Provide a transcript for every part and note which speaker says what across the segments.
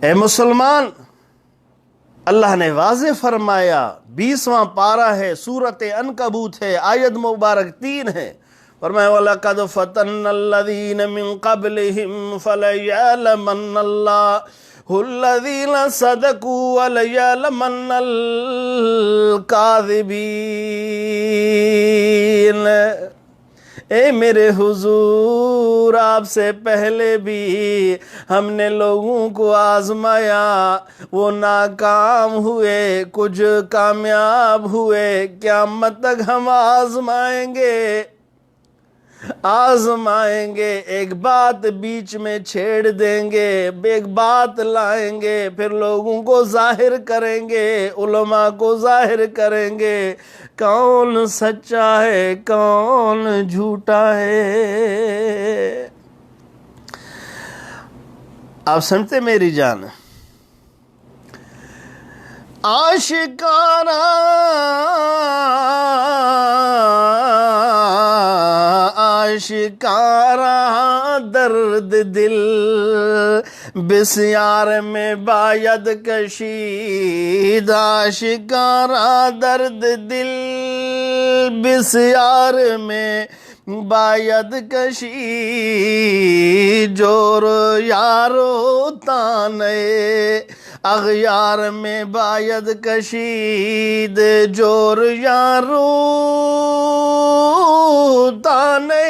Speaker 1: اے مسلمان، اللہ نے واضح فرمایا، 20واں پارہ ہے، سورۃ عنکبوت ہے، آیت مبارک 3 ہے، فرمایا وَلَقَدْ فَتَنَّا الَّذِينَ مِن قَبْلِهِمْ فَلَيَعْلَمَنَّ اللَّهُ الَّذِينَ صَدَقُوا وَلَيَعْلَمَنَّ الْكَاذِبِينَ۔ اے میرے حضور، آپ سے پہلے بھی ہم نے لوگوں کو آزمایا، وہ ناکام ہوئے، کچھ کامیاب ہوئے، قیامت تک ہم آزمائیں گے، ایک بات بیچ میں چھیڑ دیں گے، ایک بات لائیں گے، پھر لوگوں کو ظاہر کریں گے، علماء کو ظاہر کریں گے، کون سچا ہے کون جھوٹا ہے۔ آپ سمجھتے میری جان؟ آشکارا درد دل بسیار میں باید کشید، آشکارا درد دل بسیار میں باید کشید، جور یارو تانے اغیار میں باید کشید، جور یارو تانے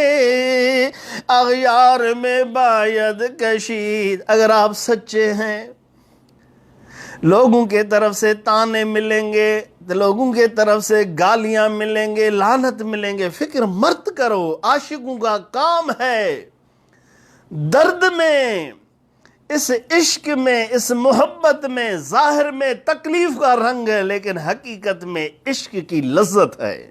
Speaker 1: اغیار میں باید کشید۔ اگر آپ سچے ہیں، لوگوں کے طرف سے تانے ملیں گے، لوگوں کے طرف سے گالیاں ملیں گے، لعنت ملیں گے، فکر مت کرو۔ عاشقوں کا کام ہے درد میں، اس عشق میں، اس محبت میں، ظاہر میں تکلیف کا رنگ ہے، لیکن حقیقت میں عشق کی لذت ہے۔